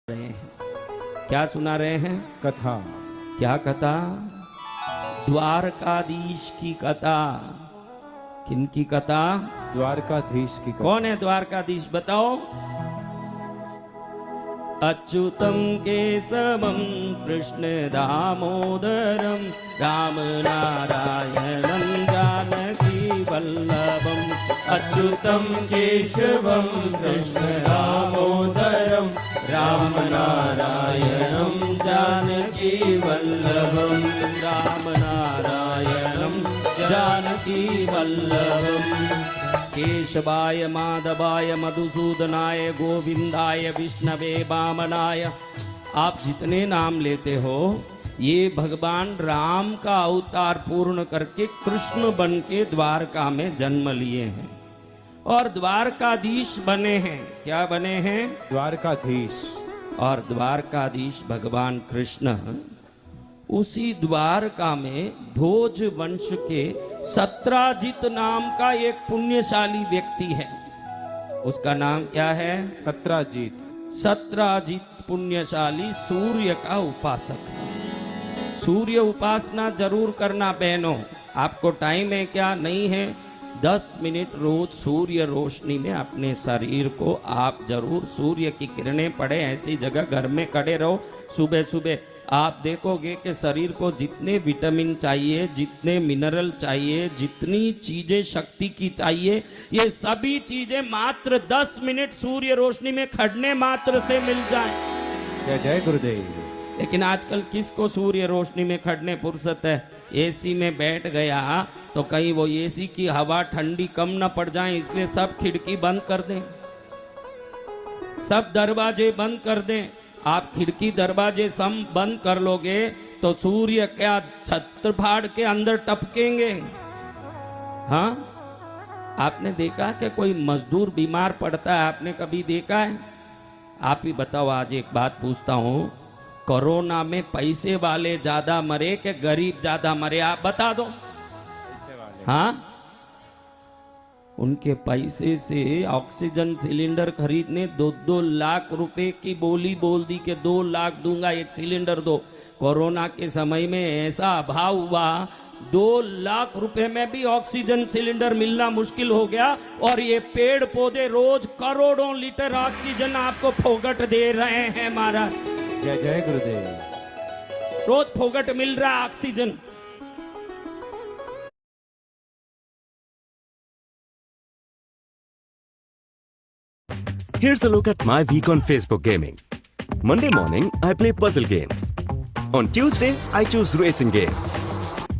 रहे हैं। क्या सुना रहे हैं? कथा। क्या कथा? द्वारकाधीश की कथा। किनकी कथा? द्वारकाधीश की कथा। कौन है द्वारकाधीश बताओ? अच्युतम केशवम कृष्ण दामोदरम राम नारायणं जानकी वल्लभम। अच्युतम केशवम कृष्ण दामोदरम राम नारायणं जानकी वल्लभम। राम नारायणं जानकी वल्लभम। केशवाय माधवाय मधुसूदनाय गोविंदाय विष्णवे वामनाय। आप जितने नाम लेते हो ये भगवान राम का अवतार पूर्ण करके कृष्ण बन के द्वारका में जन्म लिए हैं और द्वारकाधीश बने हैं। क्या बने हैं? द्वारकाधीश। और द्वारकाधीश भगवान कृष्ण उसी द्वारका में भोज वंश के सत्राजित नाम का एक पुण्यशाली व्यक्ति है। उसका नाम क्या है? सत्राजित। सत्राजित पुण्यशाली सूर्य का उपासक है। सूर्य उपासना जरूर करना बहनों। आपको टाइम है क्या? नहीं है? 10 मिनट रोज सूर्य रोशनी में अपने शरीर को आप जरूर, सूर्य की किरणें पड़े ऐसी जगह घर में खड़े रहो। सुबह सुबह आप देखोगे कि शरीर को जितने विटामिन चाहिए, जितने मिनरल चाहिए, जितनी चीजें शक्ति की चाहिए, ये सभी चीजें मात्र 10 मिनट सूर्य रोशनी में खड़ने मात्र से मिल जाए। जय जय गुरुदेव। लेकिन आजकल किसको सूर्य रोशनी में खड़ने फुर्सत है? एसी में बैठ गया तो कहीं वो एसी की हवा ठंडी कम न पड़ जाए, इसलिए सब खिड़की बंद कर दें, सब दरवाजे बंद कर दें। आप खिड़की दरवाजे सब बंद कर लोगे तो सूर्य क्या छत्र फाड़ के अंदर टपकेंगे? हाँ, आपने देखा कि कोई मजदूर बीमार पड़ता है? आपने कभी देखा है? आप ही बताओ। आज एक बात पूछता हूं, कोरोना में पैसे वाले ज्यादा मरे कि गरीब ज्यादा मरे? आप बता दो। हाँ, उनके पैसे से ऑक्सीजन सिलेंडर खरीदने 2-2 लाख रुपए की बोली बोल दी कि 2 लाख दूंगा, एक सिलेंडर दो। कोरोना के समय में ऐसा अभाव हुआ, 2 लाख रुपए में भी ऑक्सीजन सिलेंडर मिलना मुश्किल हो गया। और ये पेड़ पौधे रोज करोड़ों लीटर ऑक्सीजन आपको फोगट दे रहे हैं महाराज। जय जय गुरुदेव। रोज फोगट मिल रहा है oxygen. Here's a look at my week on Facebook gaming. Monday morning, I play puzzle games. On Tuesday, I choose racing games.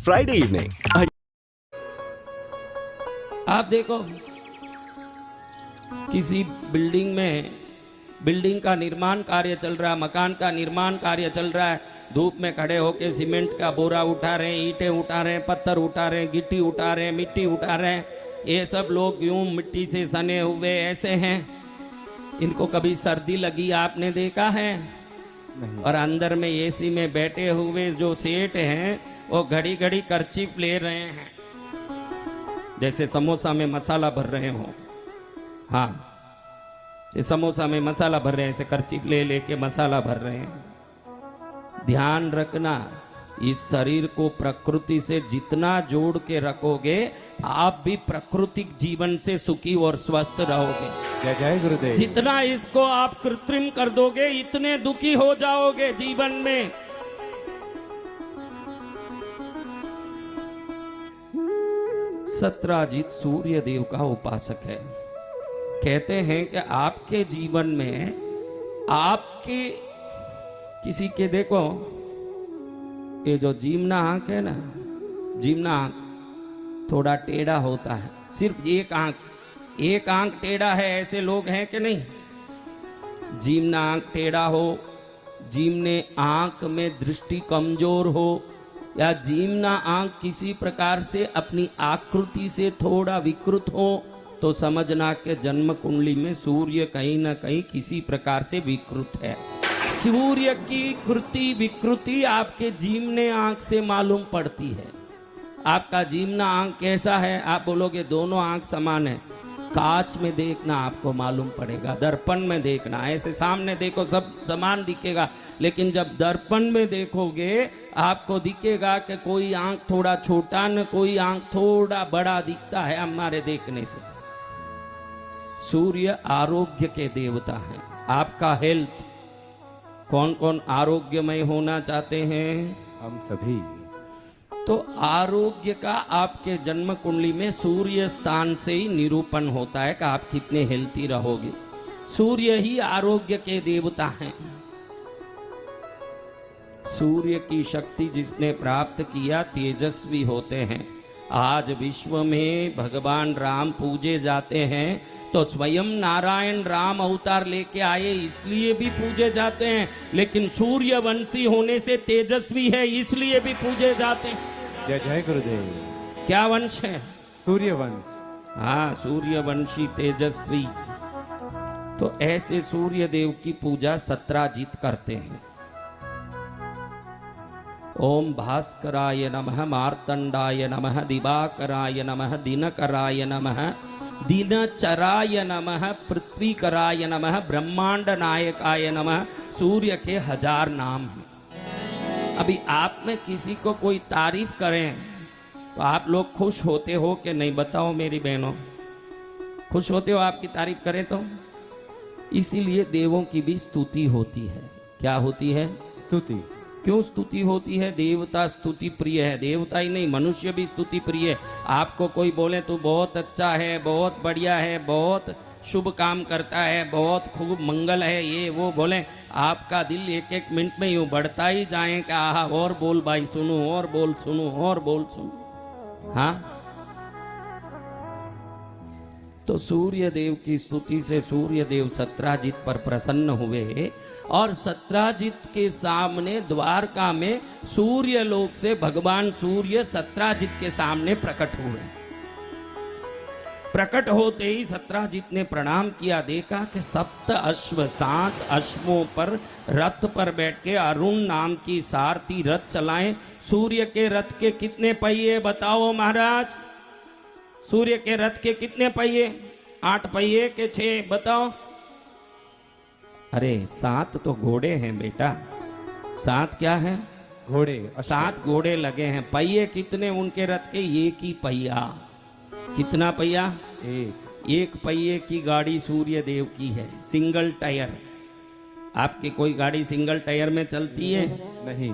Friday evening, आप देखो, किसी बिल्डिंग में, बिल्डिंग का निर्माण कार्य चल रहा है, मकान का निर्माण कार्य चल रहा है। धूप में खड़े होके सीमेंट का बोरा उठा रहे हैं, ईंटें उठा रहे हैं, पत्थर उठा रहे हैं, गिट्टी उठा रहे हैं, मिट्टी उठा रहे हैं। ये सब लोग यूं मिट्टी से सने हुए ऐसे हैं। इनको कभी सर्दी लगी आपने देखा है? नहीं। और अंदर में एसी में बैठे हुए जो सेठ हैं वो घड़ी घड़ी कर्चीफ ले रहे हैं, जैसे समोसा में मसाला भर रहे हो। हाँ, ये समोसा में मसाला भर रहे हैं, ऐसे कर्चीफ ले लेके मसाला भर रहे हैं। ध्यान रखना, इस शरीर को प्रकृति से जितना जोड़ के रखोगे, आप भी प्राकृतिक जीवन से सुखी और स्वस्थ रहोगे। जय जय गुरुदेव। जितना इसको आप कृत्रिम कर दोगे, इतने दुखी हो जाओगे जीवन में। सत्राजित सूर्य देव का उपासक है। कहते हैं कि आपके जीवन में, आपके किसी के, देखो ये जो जीवना आंख है ना, जीवना आंख थोड़ा टेढ़ा होता है, सिर्फ एक आंख टेढ़ा है। ऐसे लोग हैं कि नहीं? जीवना आंख टेढ़ा हो, जीवने आंख में दृष्टि कमजोर हो, या जीवना आंख किसी प्रकार से अपनी आकृति से थोड़ा विकृत हो, तो समझना कि जन्म कुंडली में सूर्य कहीं ना कहीं किसी प्रकार से विकृत है। सूर्य की कृति विकृति आपके जीवने आंख से मालूम पड़ती है। आपका जीवना आंख कैसा है? आप बोलोगे दोनों आंख समान है, कांच में देखना आपको मालूम पड़ेगा, दर्पण में देखना। ऐसे सामने देखो सब समान दिखेगा, लेकिन जब दर्पण में देखोगे आपको दिखेगा कि कोई आंख थोड़ा छोटा न कोई आंख थोड़ा बड़ा दिखता है हमारे देखने से। सूर्य आरोग्य के देवता है। आपका हेल्थ, कौन कौन आरोग्यमय होना चाहते हैं? हम सभी। तो आरोग्य का आपके जन्म कुंडली में सूर्य स्थान से ही निरूपण होता है कि आप कितने हेल्थी रहोगे। सूर्य ही आरोग्य के देवता हैं। सूर्य की शक्ति जिसने प्राप्त किया तेजस्वी होते हैं। आज विश्व में भगवान राम पूजे जाते हैं तो स्वयं नारायण राम अवतार लेके आए इसलिए भी पूजे जाते हैं, लेकिन सूर्यवंशी होने से तेजस्वी है इसलिए भी पूजे जाते हैं। जय जय गुरुदेव। क्या वंश है? सूर्यवंश। हाँ, सूर्यवंशी तेजस्वी। तो ऐसे सूर्य देव की पूजा सत्राजित करते हैं। ओम भास्कराय नमः, मार्तंडाय नमः, दिवाकराय नमः, दिनकराय नमः, दिनचराय नमः, पृथ्वीकराय नमः, ब्रह्मांड नायकाय नमः। सूर्य के 1000 नाम हैं। अभी आप में किसी को कोई तारीफ करें तो आप लोग खुश होते हो कि नहीं? बताओ मेरी बहनों, खुश होते हो आपकी तारीफ करें तो? इसीलिए देवों की भी स्तुति होती है। क्या होती है? स्तुति। क्यों स्तुति होती है? देवता स्तुति प्रिय है। देवता ही नहीं, मनुष्य भी स्तुति प्रिय है। आपको कोई बोले तू बहुत अच्छा है, बहुत बढ़िया है, बहुत शुभ काम करता है, बहुत खूब मंगल है, ये वो बोले, आपका दिल एक एक मिनट में यूं बढ़ता ही जाए कि आहा और बोल भाई सुनो, और बोल सुनो, और बोल सुनो। हाँ, तो सूर्य देव की स्तुति से सूर्य देव सत्राजित पर प्रसन्न हुए और सत्राजित के सामने द्वारका में सूर्य लोक से भगवान सूर्य सत्राजित के सामने प्रकट हुए। प्रकट होते ही सत्राजित ने प्रणाम किया, देखा कि 7 अश्व 7 अश्वों पर रथ पर बैठ के अरुण नाम की सारथी रथ चलाएं। सूर्य के रथ के कितने पहिए बताओ महाराज? सूर्य के रथ के कितने पहिए? 8 पहिए के 6 बताओ? अरे 7 तो घोड़े हैं बेटा। 7 क्या है? घोड़े। 7 घोड़े लगे हैं। पहिए कितने उनके रथ के? एक ही पहिया। कितना पहिया? एक पहिए की गाड़ी सूर्य देव की है, सिंगल टायर। आपकी कोई गाड़ी सिंगल टायर में चलती है? नहीं,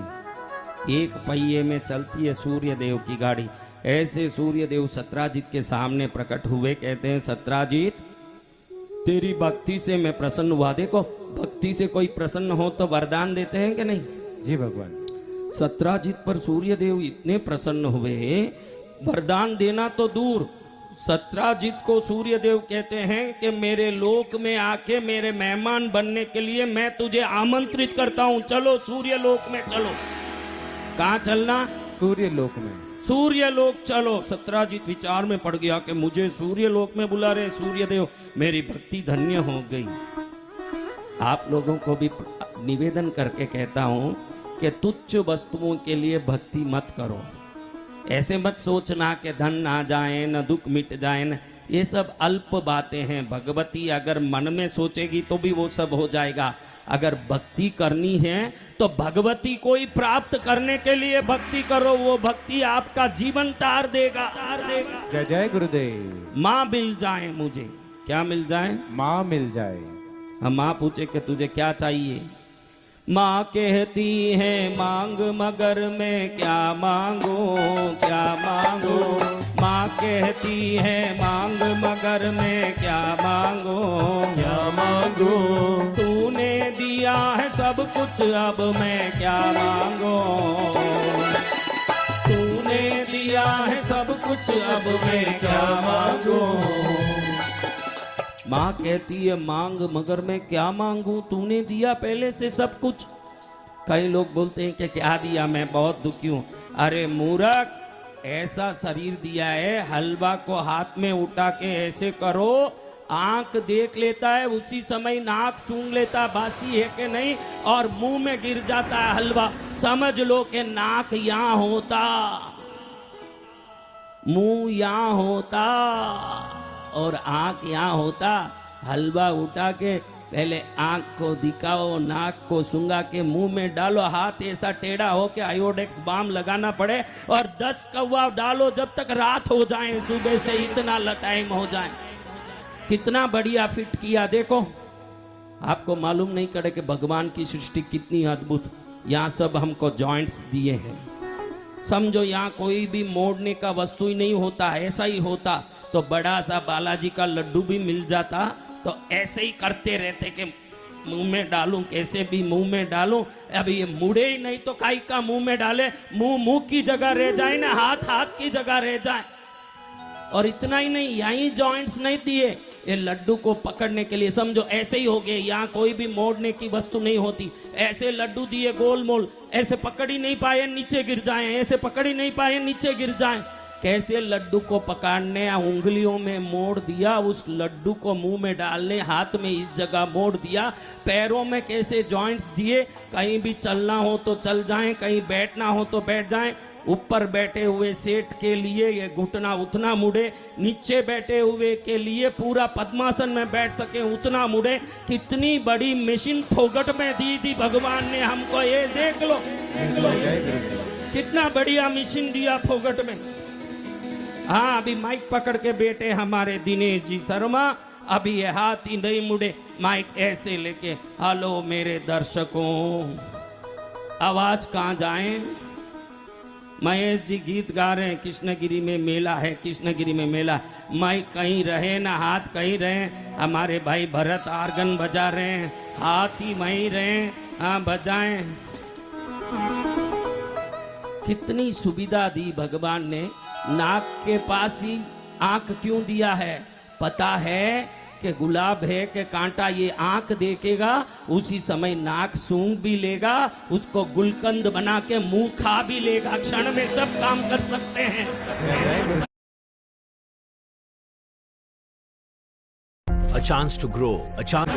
एक पहिए में चलती है सूर्य देव की गाड़ी। ऐसे सूर्य देव सत्राजित के सामने प्रकट हुए। कहते हैं सत्राजित, तेरी भक्ति से मैं प्रसन्न हुआ। देखो, भक्ति से कोई प्रसन्न हो तो वरदान देते हैं कि नहीं? जी भगवान। सत्राजित पर सूर्य देव इतने प्रसन्न हुए, वरदान देना तो दूर, सत्राजित को सूर्य देव कहते हैं कि मेरे लोक में आके मेरे मेहमान बनने के लिए मैं तुझे आमंत्रित करता हूं। चलो सूर्य लोक में चलो। कहाँ चलना? सूर्य लोक में। सूर्य लोक चलो। सत्राजित विचार में पड़ गया कि मुझे सूर्य लोक में बुला रहे सूर्य देव, मेरी भक्ति धन्य हो गई। आप लोगों को भी निवेदन करके कहता हूं कि तुच्छ वस्तुओं के लिए भक्ति मत करो। ऐसे मत सोचना कि धन ना जाए न दुख मिट जाए न, ये सब अल्प बातें हैं। भगवती अगर मन में सोचेगी तो भी वो सब हो जाएगा। अगर भक्ति करनी है तो भगवती को ही प्राप्त करने के लिए भक्ति करो। वो भक्ति आपका जीवन तार देगा, तार देगा। जय जय गुरुदेव। माँ मिल जाए मुझे। क्या मिल जाए? माँ मिल जाए। हम माँ पूछे कि तुझे क्या चाहिए? माँ कहती है मांग मगर मैं क्या मांगू, क्या मांगू। माँ कहती है मांग मगर मैं क्या मांगू, क्या मांगू। तूने दिया है सब कुछ अब मैं क्या मांगू। तूने दिया है सब कुछ अब मैं क्या मांगू। माँ कहती है मांग मगर मैं क्या मांगू, तूने दिया पहले से सब कुछ। कई लोग बोलते हैं कि क्या दिया, मैं बहुत दुखी हूँ। अरे मूर्ख, ऐसा शरीर दिया है, हलवा को हाथ में उठा के ऐसे करो, आंख देख लेता है, उसी समय नाक सूंघ लेता बासी है कि नहीं, और मुंह में गिर जाता है हलवा। समझ लो कि नाक यहाँ होता, मुंह यहाँ होता, और आंख यहाँ होता, हलवा उठा के पहले आंख को दिखाओ, नाक को सूंघा के मुंह में डालो, हाथ ऐसा टेढ़ा हो के आयोडेक्स बाम लगाना पड़े और 10 कौवा डालो जब तक रात हो जाए, सुबह से इतना टाइम हो जाए। कितना बढ़िया फिट किया देखो। आपको मालूम नहीं करे कि भगवान की सृष्टि कितनी अद्भुत। यहाँ सब हमको जॉइंट्स दिए हैं। समझो यहाँ कोई भी मोड़ने का वस्तु ही नहीं होता, ऐसा ही होता तो बड़ा सा बालाजी का लड्डू भी मिल जाता तो ऐसे ही करते रहते कि मुंह में डालूं, कैसे भी मुंह में डालूं। अब ये मुड़े ही नहीं तो काई का मुंह में डाले, मुंह की जगह रह जाए ना, हाथ की जगह रह जाए। और इतना ही नहीं, यहीं जॉइंट्स नहीं दिए ये लड्डू को पकड़ने के लिए। समझो ऐसे ही हो गए, यहाँ कोई भी मोड़ने की वस्तु नहीं होती, ऐसे लड्डू दिए गोल मोल, ऐसे पकड़ ही नहीं पाए नीचे गिर जाए, ऐसे पकड़ ही नहीं पाए नीचे गिर जाए। कैसे लड्डू को पकड़ने, उंगलियों में मोड़ दिया, उस लड्डू को मुंह में डालने, हाथ में इस जगह मोड़ दिया, पैरों में कैसे जॉइंट्स दिए, कहीं भी चलना हो तो चल जाएं, कहीं बैठना हो तो बैठ जाएं। ऊपर बैठे हुए सेठ के लिए ये घुटना उतना मुड़े, नीचे बैठे हुए के लिए पूरा पद्मासन में बैठ सके उतना मुड़े। कितनी बड़ी मशीन फोगट में दी थी भगवान ने हमको, ये देख लो, देख लो कितना बढ़िया मशीन दिया फोगट में। हाँ, अभी माइक पकड़ के बैठे हमारे दिनेश जी शर्मा, अभी ये हाथ ही नहीं मुड़े, माइक ऐसे लेके, हेलो मेरे दर्शकों, आवाज कहाँ जाए। महेश जी गीत गा रहे हैं, कृष्णगिरी में मेला है, कृष्णगिरी में मेला, माइक कहीं रहे ना हाथ कहीं रहे। हमारे भाई भरत आर्गन बजा रहे हैं, हाथ ही वहीं रहे, हाँ बजाएं। कितनी सुविधा दी भगवान ने। नाक के पास ही आंख क्यों दिया है? पता है कि गुलाब है कि कांटा, ये आंख देखेगा उसी समय नाक सूंघ भी लेगा, उसको गुलकंद बना के मुंह खा भी लेगा, क्षण में सब काम कर सकते हैं। A chance to grow, a chance.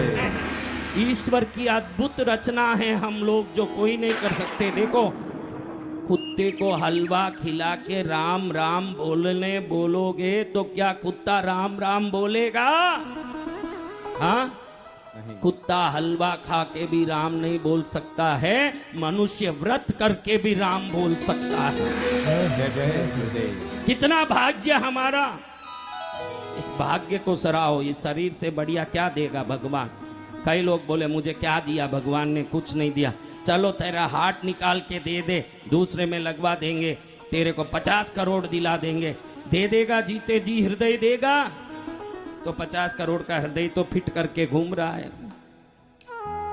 ईश्वर की अद्भुत रचना है हम लोग जो कोई नहीं कर सकते। देखो, कुत्ते को हलवा खिला के राम राम बोलने बोलोगे तो क्या कुत्ता राम राम बोलेगा? हाँ, कुत्ता हलवा खा के भी राम नहीं बोल सकता है, मनुष्य व्रत करके भी राम बोल सकता है। कितना भाग्य हमारा। इस भाग्य को सराहो। इस शरीर से बढ़िया क्या देगा भगवान? कई लोग बोले मुझे क्या दिया भगवान ने? कुछ नहीं दिया। चलो तेरा हार्ट निकाल के दे दे, दूसरे में लगवा देंगे, तेरे को 50 करोड़ दिला देंगे। दे देगा? जीते जी हृदय देगा? तो 50 करोड़ का हृदय तो फिट करके घूम रहा है।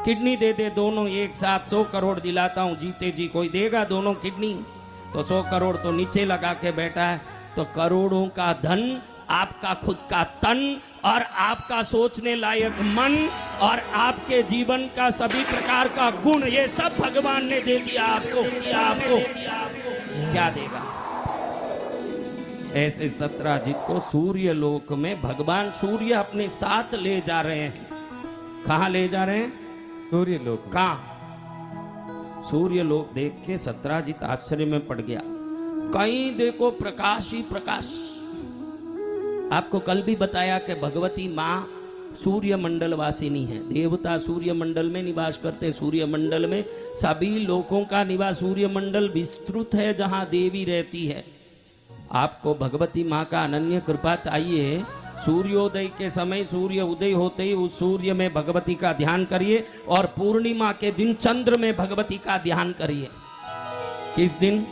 किडनी दे दे, दोनों एक साथ 100 करोड़ दिलाता हूं जीते जी, कोई देगा दोनों किडनी? तो 100 करोड़ तो नीचे लगा के बैठा है। तो करोड़ों का धन, आपका खुद का तन और आपका सोचने लायक मन और आपके जीवन का सभी प्रकार का गुण, ये सब भगवान ने दे दिया आपको। क्या देगा? ऐसे 17 जित को सूर्य लोक में भगवान सूर्य अपने साथ ले जा रहे हैं। कहाँ ले जा रहे हैं? सूर्य लोक। कहाँ? सूर्य लोक देख के 17 जित आश्चर्य में पड़ गया। कहीं देखो प्रकाश ही प्रकाश। आपको कल भी बताया कि भगवती माँ सूर्य मंडल वासिनी है। देवता सूर्य मंडल में निवास करते। सूर्य मंडल में सभी लोगों का निवास, सूर्य मंडल विस्तृत है जहाँ देवी रहती है। आपको भगवती माँ का अनन्य कृपा चाहिए। सूर्योदय के समय, सूर्य उदय होते ही उस सूर्य में भगवती का ध्यान करिए और पूर्णिमा के दिन चंद्र में भगवती का ध्यान करिए। किस दिन?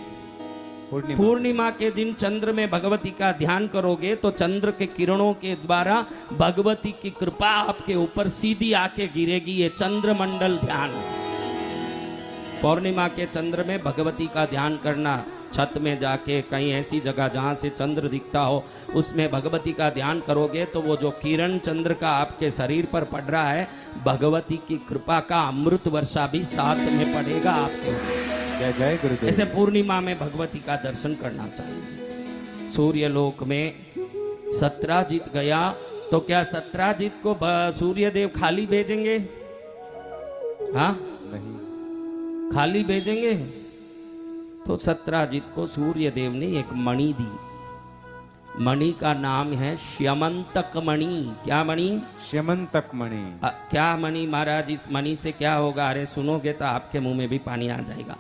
पूर्णिमा के दिन चंद्र में भगवती का ध्यान करोगे तो चंद्र के किरणों के द्वारा भगवती की कृपा आपके ऊपर सीधी आके गिरेगी। ये चंद्र मंडल ध्यान। पूर्णिमा के चंद्र में भगवती का ध्यान करना। छत में जाके कहीं ऐसी जगह जहाँ से चंद्र दिखता हो उसमें भगवती का ध्यान करोगे तो वो जो किरण चंद्र का आपके शरीर पर पड़ रहा है, भगवती की कृपा का अमृत वर्षा भी साथ में पड़ेगा आपको। जय जय गुरुदेव। ऐसे पूर्णिमा में भगवती का दर्शन करना चाहिए। सूर्य लोक में 17 जित गया तो क्या 17 जित को सूर्य देव खाली भेजेंगे? हाँ, नहीं, खाली भेजेंगे? तो 17 जित को सूर्य देव ने एक मणि दी। मणि का नाम है श्यमंतक मणि। क्या मणि? श्यमंतक मणि। क्या मणि महाराज? इस मणि से क्या होगा? अरे सुनोगे तो आपके मुंह में भी पानी आ जाएगा।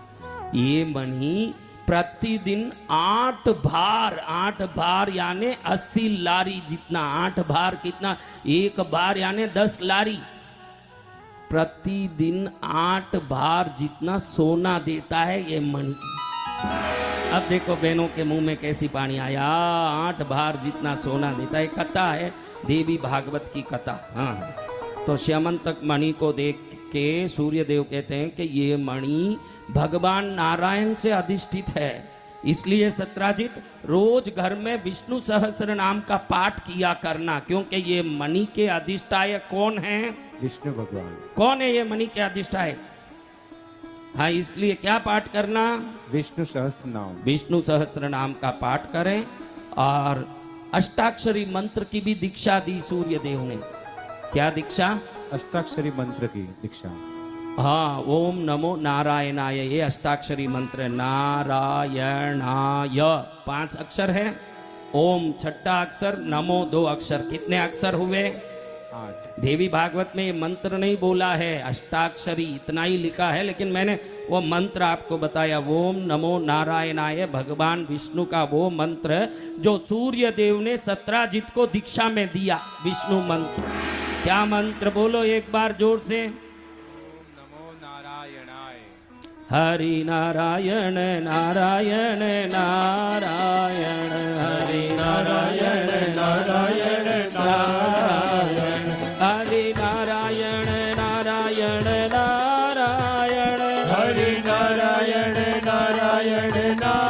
ये मणि प्रतिदिन 8 बार यानी 80 लारी जितना। 8 बार कितना? 1 बार यानी 10 लारी। प्रतिदिन 8 बार जितना सोना देता है ये मणि। अब देखो बहनों के मुंह में कैसी पानी आया। 8 बार जितना सोना देता है। कथा है देवी भागवत की कथा। हाँ, तो श्यमंतक मणि को देख के सूर्य देव कहते हैं कि ये मणि भगवान नारायण से अधिष्ठित है। इसलिए सत्राजित रोज घर में विष्णु सहस्त्र नाम का पाठ किया करना, क्योंकि ये मणि के अधिष्ठायक कौन है? विष्णु भगवान। कौन है ये मणि के अधिष्ठायक? हाँ, इसलिए क्या पाठ करना? विष्णु सहस्त्र नाम। विष्णु सहस्त्र नाम का पाठ करें। और अष्टाक्षरी मंत्र की भी दीक्षा दी सूर्य देव ने। क्या दीक्षा? अष्टाक्षरी मंत्र की दीक्षा। हाँ, ओम नमो नारायणाय, ये अष्टाक्षरी मंत्र है। नारायणाय 5 अक्षर है, ओम 6ठा अक्षर, नमो 2 अक्षर। कितने अक्षर हुए? 8। देवी भागवत में ये मंत्र नहीं बोला है, अष्टाक्षरी इतना ही लिखा है, लेकिन मैंने वो मंत्र आपको बताया। ओम नमो नारायणाय भगवान विष्णु का वो मंत्र जो सूर्य देव ने सत्राजित को दीक्षा में दिया, विष्णु मंत्र। क्या मंत्र? बोलो एक बार जोर से। नमो नारायणाय। हरि नारायण नारायण नारायण, हरि नारायण नारायण नारायण, हरि नारायण नारायण नारायण, हरि नारायण नारायण नारायण।